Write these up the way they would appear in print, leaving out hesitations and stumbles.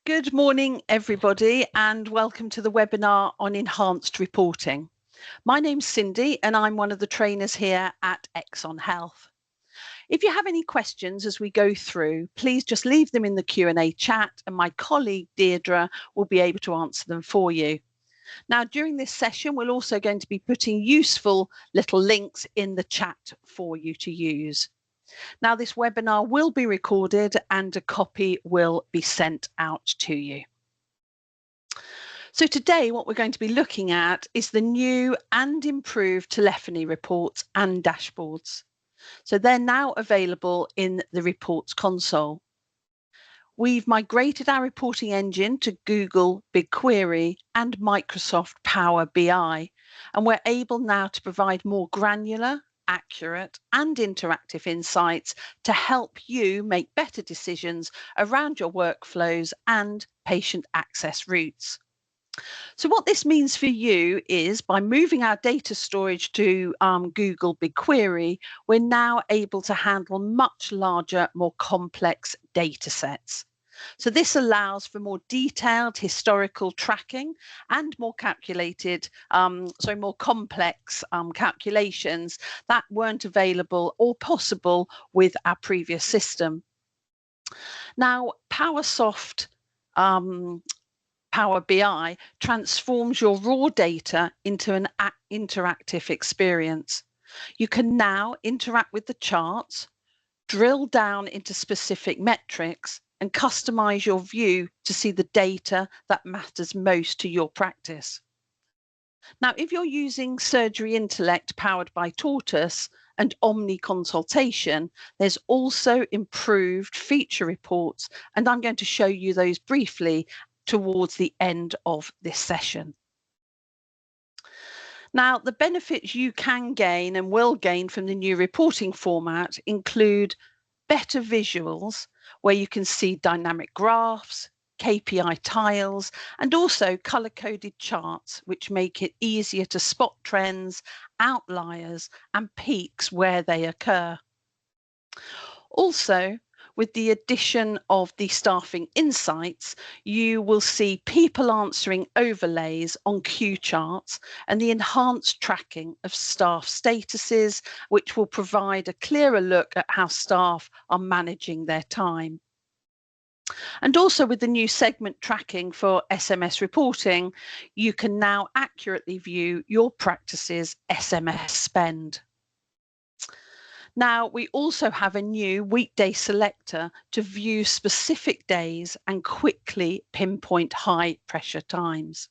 Good morning, everybody, and welcome to the webinar on enhanced reporting. My name's Cindy, and I'm one of the trainers here at Exxon Health. If you have any questions as we go through, please just leave them in the Q&A chat, and my colleague Deirdre will be able to answer them for you. Now, during this session, we're also going to be putting useful little links in the chat for you to use. Now, this webinar will be recorded and a copy will be sent out to you. So today, what we're going to be looking at is the new and improved telephony reports and dashboards. So they're now available in the reports console. We've migrated our reporting engine to Google BigQuery and Microsoft Power BI, and we're able now to provide more granular, accurate and interactive insights to help you make better decisions around your workflows and patient access routes. So what this means for you is by moving our data storage to Google BigQuery, we're now able to handle much larger, more complex data sets. So this allows for more detailed historical tracking and more more complex calculations that weren't available or possible with our previous system. Now, Power BI transforms your raw data into an interactive experience. You can now interact with the charts, drill down into specific metrics, and customize your view to see the data that matters most to your practice. Now, if you're using Surgery Intellect powered by Tortoise and Omni Consultation, there's also improved feature reports, and I'm going to show you those briefly towards the end of this session. Now, the benefits you can gain and will gain from the new reporting format include better visuals, where you can see dynamic graphs, KPI tiles, and also color-coded charts, which make it easier to spot trends, outliers, and peaks where they occur. Also, with the addition of the staffing insights, you will see people answering overlays on queue charts and the enhanced tracking of staff statuses, which will provide a clearer look at how staff are managing their time. And also with the new segment tracking for SMS reporting, you can now accurately view your practice's SMS spend. Now, we also have a new Weekday Selector to view specific days and quickly pinpoint high pressure times.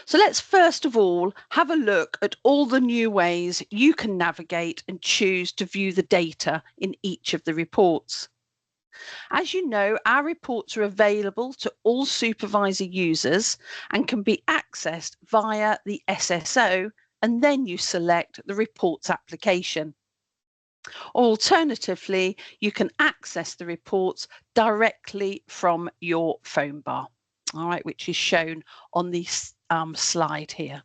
So let's first of all have a look at all the new ways you can navigate and choose to view the data in each of the reports. As you know, our reports are available to all supervisor users and can be accessed via the SSO, and then you select the reports application. Alternatively, you can access the reports directly from your phone bar, all right, which is shown on this slide here.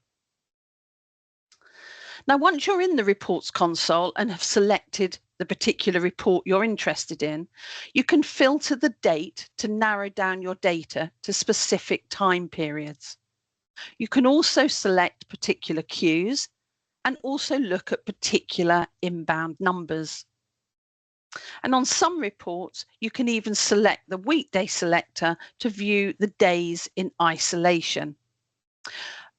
Now, once you're in the reports console and have selected the particular report you're interested in, you can filter the date to narrow down your data to specific time periods. You can also select particular queues and also look at particular inbound numbers. And on some reports, you can even select the Weekday Selector to view the days in isolation.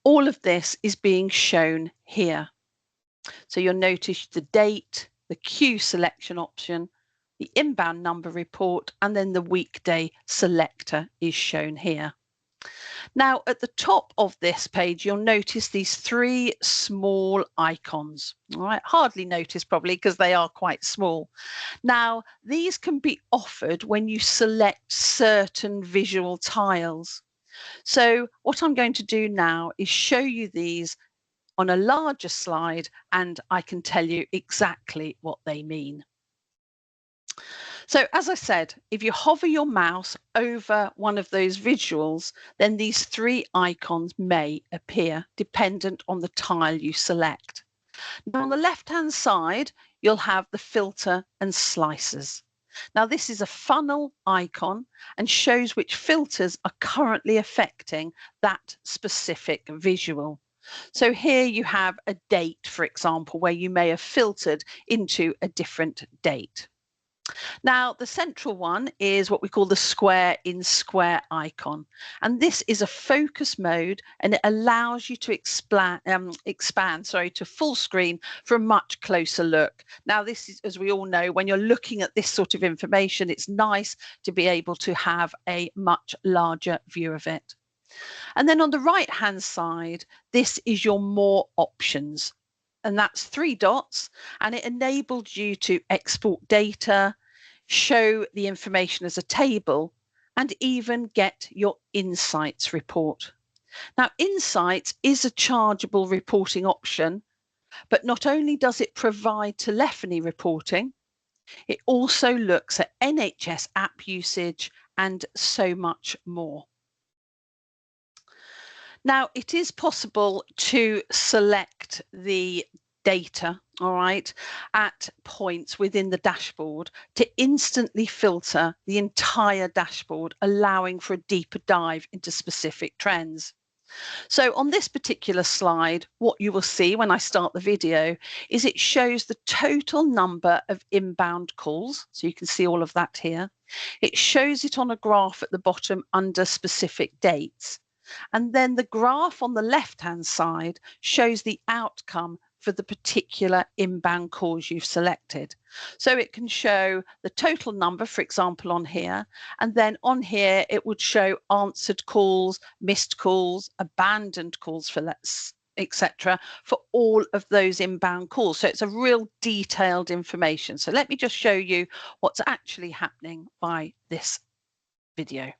All of this is being shown here. So you'll notice the date, the queue selection option, the inbound number report, and then the Weekday Selector is shown here. Now, at the top of this page, you'll notice these three small icons. All right, hardly noticed probably because they are quite small. Now, these can be offered when you select certain visual tiles. So what I'm going to do now is show you these on a larger slide, and I can tell you exactly what they mean. So as I said, if you hover your mouse over one of those visuals, then these three icons may appear dependent on the tile you select. Now on the left-hand side, you'll have the filter and slicers. Now, this is a funnel icon and shows which filters are currently affecting that specific visual. So here you have a date, for example, where you may have filtered into a different date. Now, the central one is what we call the square in square icon. And this is a focus mode, and it allows you to expand to full screen for a much closer look. Now, this is, as we all know, when you're looking at this sort of information, it's nice to be able to have a much larger view of it. And then on the right-hand side, this is your more options. And that's 3 dots, and it enabled you to export data, show the information as a table, and even get your insights report. Now, insights is a chargeable reporting option, but not only does it provide telephony reporting, it also looks at NHS app usage and so much more. Now, it is possible to select the data, all right, at points within the dashboard to instantly filter the entire dashboard, allowing for a deeper dive into specific trends. So on this particular slide, what you will see when I start the video is it shows the total number of inbound calls. So you can see all of that here. It shows it on a graph at the bottom under specific dates. And then the graph on the left-hand side shows the outcome for the particular inbound calls you've selected. So it can show the total number, for example, on here, and then on here it would show answered calls, missed calls, abandoned calls for etc. for all of those inbound calls. So it's a real detailed information. So let me just show you what's actually happening by this video.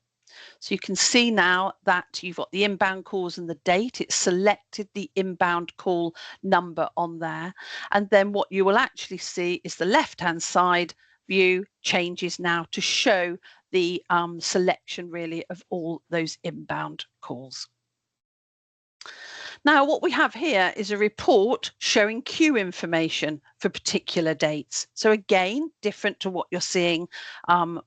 So you can see now that you've got the inbound calls and the date. It's selected the inbound call number on there. And then what you will actually see is the left-hand side view changes now to show the selection really of all those inbound calls. Now, what we have here is a report showing queue information for particular dates. So again, different to what you're seeing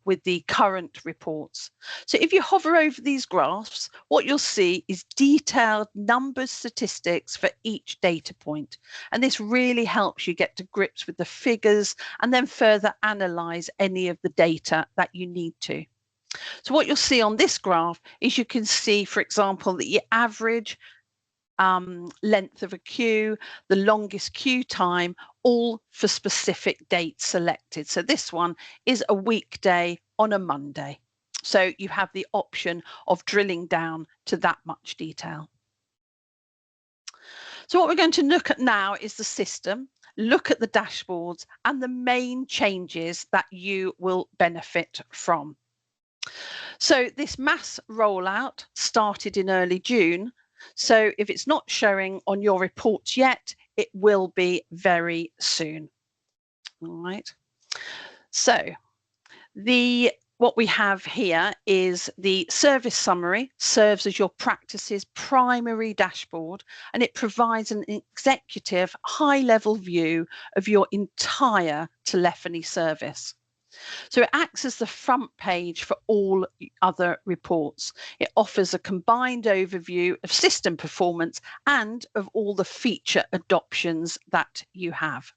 with the current reports. So if you hover over these graphs, what you'll see is detailed numbers, statistics for each data point. And this really helps you get to grips with the figures and then further analyze any of the data that you need to. So what you'll see on this graph is you can see, for example, the average length of a queue, the longest queue time, all for specific dates selected. So this one is a weekday on a Monday. So you have the option of drilling down to that much detail. So what we're going to look at now is the system, look at the dashboards and the main changes that you will benefit from. So this mass rollout started in early June. So if it's not showing on your reports yet, it will be very soon. All right. So what we have here is the service summary serves as your practice's primary dashboard, and it provides an executive high-level view of your entire telephony service. So it acts as the front page for all other reports. It offers a combined overview of system performance and of all the feature adoptions that you have.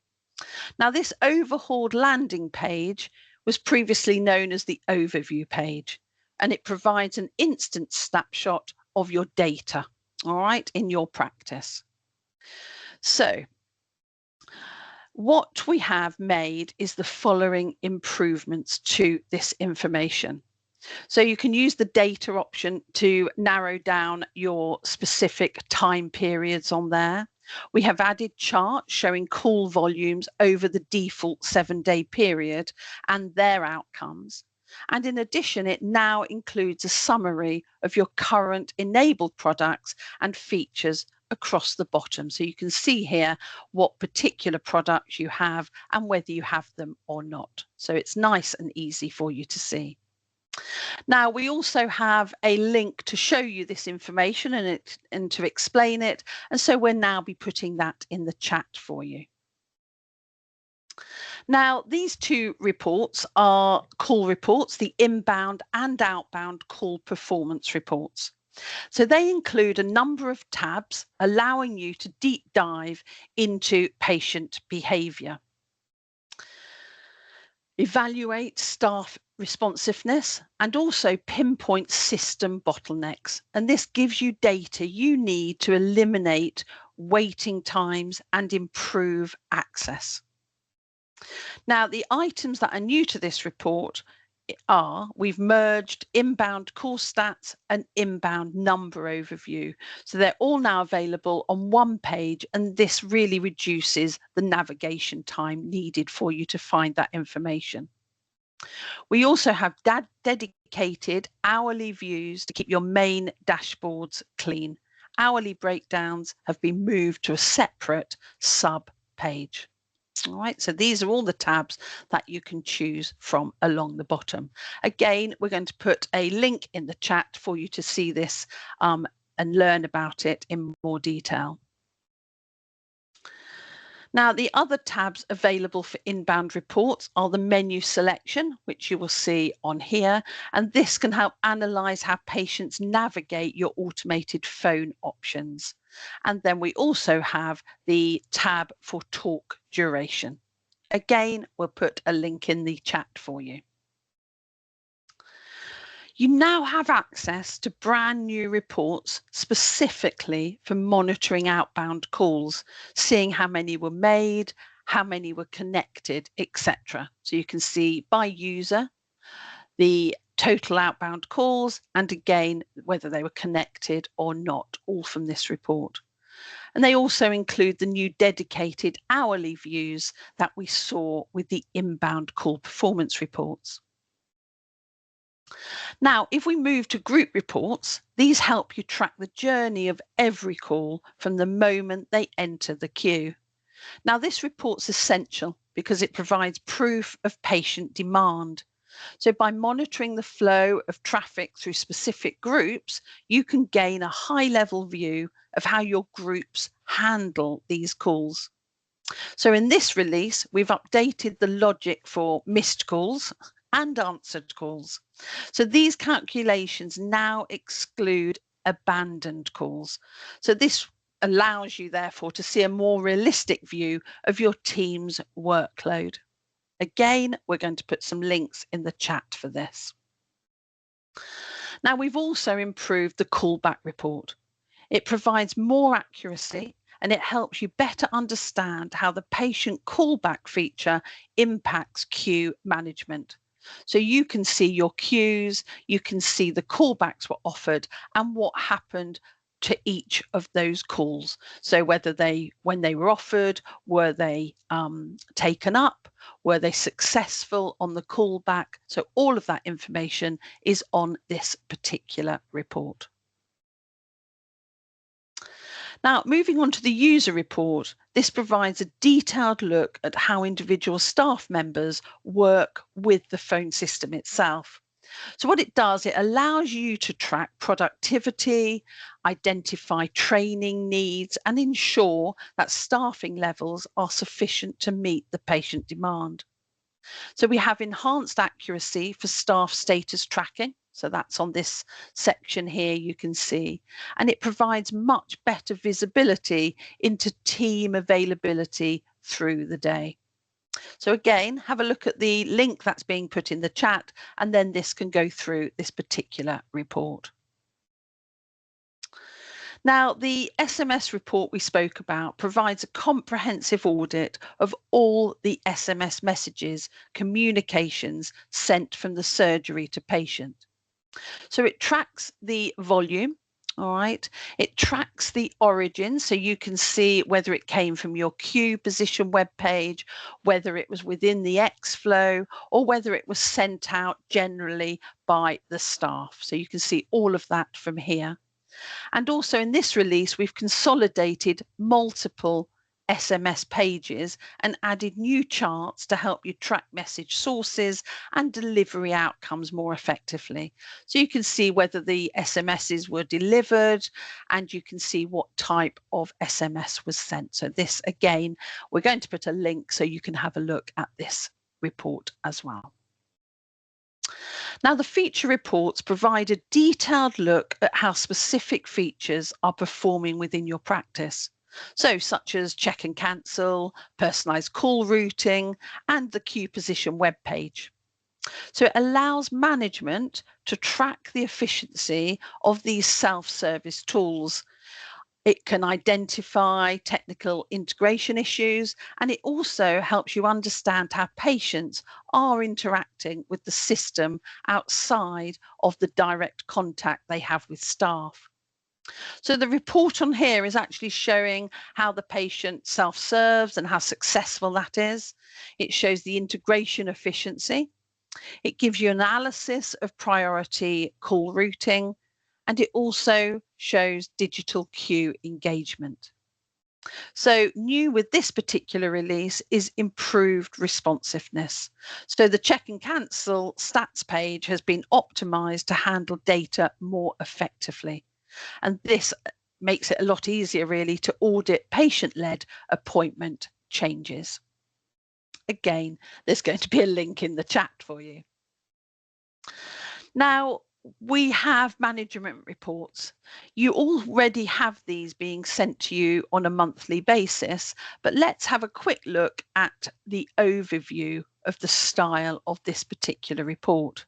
Now, this overhauled landing page was previously known as the overview page, and it provides an instant snapshot of your data, all right, in your practice. So what we have made is the following improvements to this information. So you can use the data option to narrow down your specific time periods on there. We have added charts showing call volumes over the default 7-day period and their outcomes. And in addition, it now includes a summary of your current enabled products and features across the bottom. So you can see here what particular products you have and whether you have them or not. So it's nice and easy for you to see. Now, we also have a link to show you this information and to explain it. And so we'll now be putting that in the chat for you. Now, these two reports are call reports, the inbound and outbound call performance reports. So they include a number of tabs allowing you to deep dive into patient behaviour. Evaluate staff responsiveness and also pinpoint system bottlenecks. And this gives you data you need to eliminate waiting times and improve access. Now, the items that are new to this report are we've merged inbound call stats and inbound number overview. So they're all now available on one page, and this really reduces the navigation time needed for you to find that information. We also have dedicated hourly views to keep your main dashboards clean. Hourly breakdowns have been moved to a separate sub page. All right, so these are all the tabs that you can choose from along the bottom. Again, we're going to put a link in the chat for you to see this and learn about it in more detail. Now, the other tabs available for inbound reports are the menu selection, which you will see on here, and this can help analyze how patients navigate your automated phone options. And then we also have the tab for talk duration. Again, we'll put a link in the chat for you. You now have access to brand new reports specifically for monitoring outbound calls, seeing how many were made, how many were connected, etc. So you can see by user, the total outbound calls, and again, whether they were connected or not, all from this report. And they also include the new dedicated hourly views that we saw with the inbound call performance reports. Now, if we move to group reports, these help you track the journey of every call from the moment they enter the queue. Now, this report's essential because it provides proof of patient demand. So by monitoring the flow of traffic through specific groups, you can gain a high-level view of how your groups handle these calls. So in this release, we've updated the logic for missed calls and answered calls. So these calculations now exclude abandoned calls. So this allows you, therefore, to see a more realistic view of your team's workload. Again, we're going to put some links in the chat for this. Now, we've also improved the callback report. It provides more accuracy and it helps you better understand how the patient callback feature impacts queue management. So you can see your queues, you can see the callbacks were offered and what happened to each of those calls. So whether when they were offered, were they taken up, were they successful on the callback? So all of that information is on this particular report. Now, moving on to the user report, this provides a detailed look at how individual staff members work with the phone system itself. So what it does, it allows you to track productivity, identify training needs, and ensure that staffing levels are sufficient to meet the patient demand. So we have enhanced accuracy for staff status tracking. So that's on this section here, you can see, and it provides much better visibility into team availability through the day. So again, have a look at the link that's being put in the chat, and then this can go through this particular report. Now, the SMS report we spoke about provides a comprehensive audit of all the SMS messages, communications sent from the surgery to patient. So it tracks the volume, all right? It tracks the origin, so you can see whether it came from your queue position web page, whether it was within the Xflow, or whether it was sent out generally by the staff. So you can see all of that from here. And also in this release, we've consolidated multiple SMS pages and added new charts to help you track message sources and delivery outcomes more effectively. So you can see whether the SMSs were delivered and you can see what type of SMS was sent. So this, again, we're going to put a link so you can have a look at this report as well. Now, the feature reports provide a detailed look at how specific features are performing within your practice. So, such as check and cancel, personalized call routing, and the queue position web page. So, it allows management to track the efficiency of these self-service tools. It can identify technical integration issues, and it also helps you understand how patients are interacting with the system outside of the direct contact they have with staff. So the report on here is actually showing how the patient self-serves and how successful that is. It shows the integration efficiency. It gives you analysis of priority call routing, and it also shows digital queue engagement. So new with this particular release is improved responsiveness. So the check and cancel stats page has been optimized to handle data more effectively. And this makes it a lot easier really to audit patient-led appointment changes. Again, there's going to be a link in the chat for you. Now, we have management reports. You already have these being sent to you on a monthly basis, but let's have a quick look at the overview of the style of this particular report.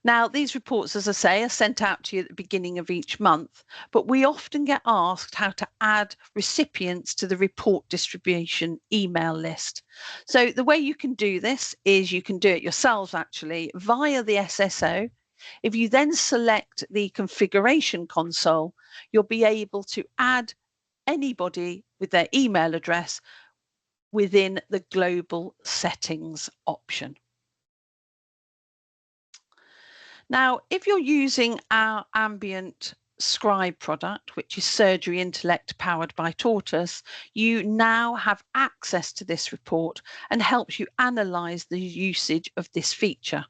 Now, these reports, as I say, are sent out to you at the beginning of each month, but we often get asked how to add recipients to the report distribution email list. So the way you can do this is you can do it yourselves actually via the SSO. If you then select the configuration console, you'll be able to add anybody with their email address within the global settings option. Now, if you're using our ambient scribe product, which is Surgery Intellect powered by Tortoise, you now have access to this report and helps you analyze the usage of this feature.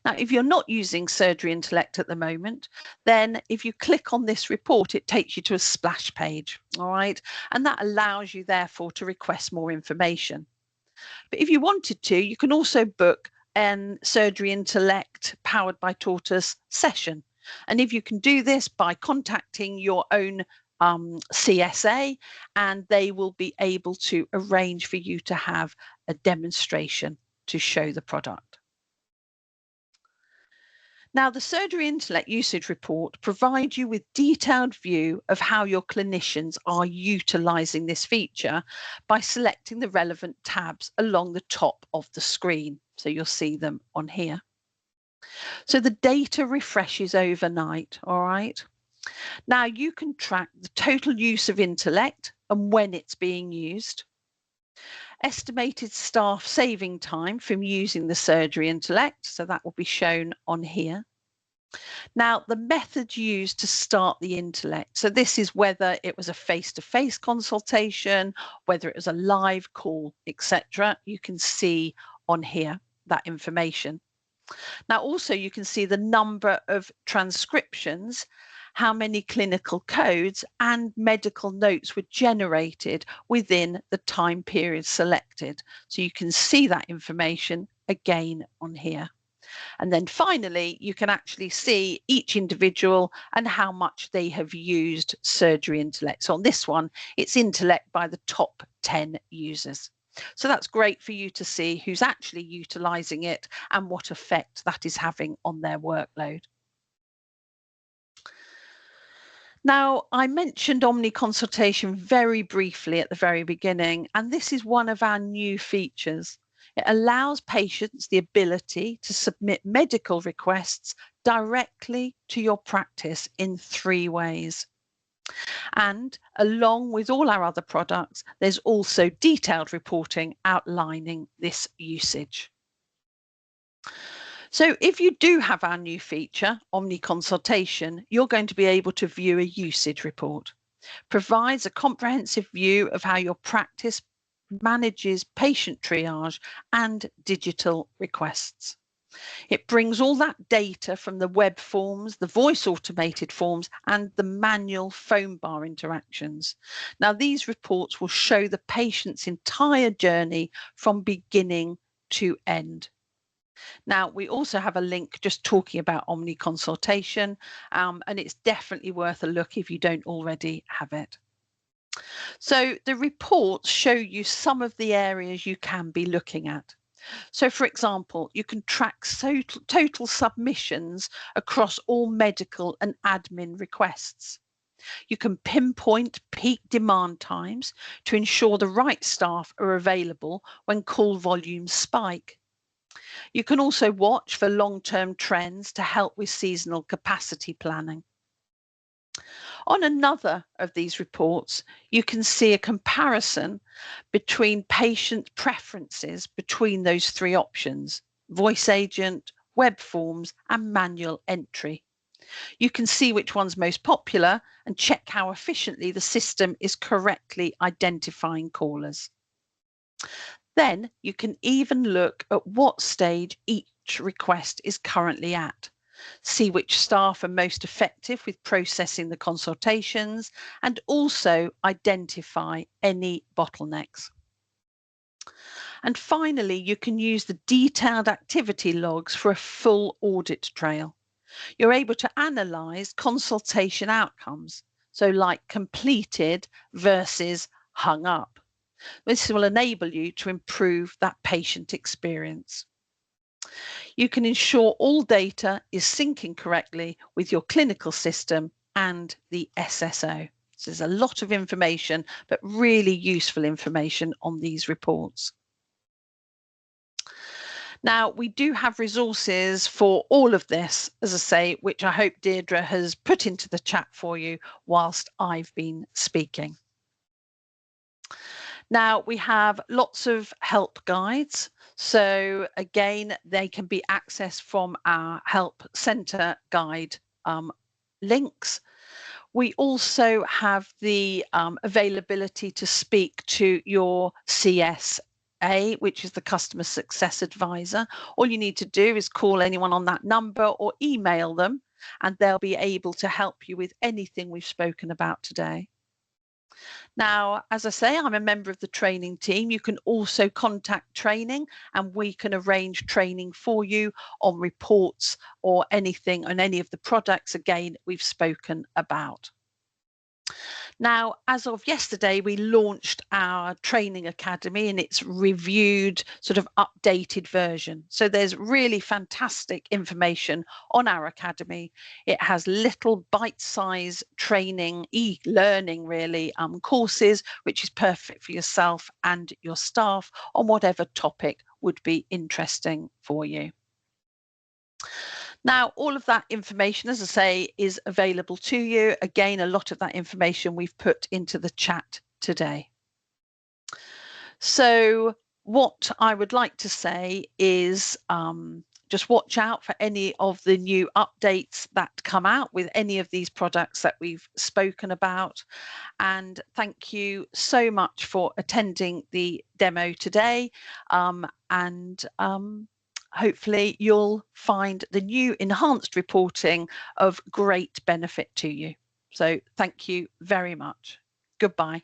Now, if you're not using Surgery Intellect at the moment, then if you click on this report, it takes you to a splash page, all right? And that allows you, therefore, to request more information. But if you wanted to, you can also book an Surgery Intellect powered by Tortoise session. And if you can do this by contacting your own CSA, and they will be able to arrange for you to have a demonstration to show the product. Now, the Surgery Intellect usage report provides you with detailed view of how your clinicians are utilizing this feature by selecting the relevant tabs along the top of the screen. So you'll see them on here. So the data refreshes overnight, all right? Now you can track the total use of Intellect and when it's being used. Estimated staff saving time from using the Surgery Intellect, so that will be shown on here. Now, the method used to start the Intellect, so this is whether it was a face-to-face consultation, whether it was a live call, etc. You can see on here that information. Now, also you can see the number of transcriptions, how many clinical codes and medical notes were generated within the time period selected. So you can see that information again on here. And then finally, you can actually see each individual and how much they have used Surgery Intellect. So on this one, it's Intellect by the top 10 users. So that's great for you to see who's actually utilizing it and what effect that is having on their workload. Now, I mentioned Omni consultation very briefly at the very beginning, and this is one of our new features. It allows patients the ability to submit medical requests directly to your practice in 3 ways. And along with all our other products, there's also detailed reporting outlining this usage. So if you do have our new feature, Omni Consultation, you're going to be able to view a usage report. provides a comprehensive view of how your practice manages patient triage and digital requests. It brings all that data from the web forms, the voice automated forms, and the manual phone bar interactions. Now, these reports will show the patient's entire journey from beginning to end. Now, we also have a link just talking about Omni consultation, and it's definitely worth a look if you don't already have it. So the reports show you some of the areas you can be looking at. So, for example, you can track total submissions across all medical and admin requests. You can pinpoint peak demand times to ensure the right staff are available when call volumes spike. You can also watch for long-term trends to help with seasonal capacity planning. On another of these reports, you can see a comparison between patient preferences between those three options: voice agent, web forms, and manual entry. You can see which one's most popular and check how efficiently the system is correctly identifying callers. Then you can even look at what stage each request is currently at. See which staff are most effective with processing the consultations, and also identify any bottlenecks. And finally, you can use the detailed activity logs for a full audit trail. You're able to analyze consultation outcomes, so like completed versus hung up. This will enable you to improve that patient experience. You can ensure all data is syncing correctly with your clinical system and the SSO. So there's a lot of information, but really useful information on these reports. Now, we do have resources for all of this, as I say, which I hope Deirdre has put into the chat for you whilst I've been speaking. Now, we have lots of help guides. So again, they can be accessed from our Help Centre guide links. We also have the availability to speak to your CSA, which is the Customer Success Advisor. All you need to do is call anyone on that number or email them, and they'll be able to help you with anything we've spoken about today. Now, as I say, I'm a member of the training team. You can also contact training and we can arrange training for you on reports or anything on any of the products, again, we've spoken about. Now, as of yesterday, we launched our training academy in its reviewed, sort of updated version. So there's really fantastic information on our academy. It has little bite-sized training, e-learning really, courses, which is perfect for yourself and your staff on whatever topic would be interesting for you. Now, all of that information, as I say, is available to you. Again, a lot of that information we've put into the chat today. So what I would like to say is just watch out for any of the new updates that come out with any of these products that we've spoken about. And thank you so much for attending the demo today. Hopefully you'll find the new enhanced reporting of great benefit to you. So thank you very much. Goodbye.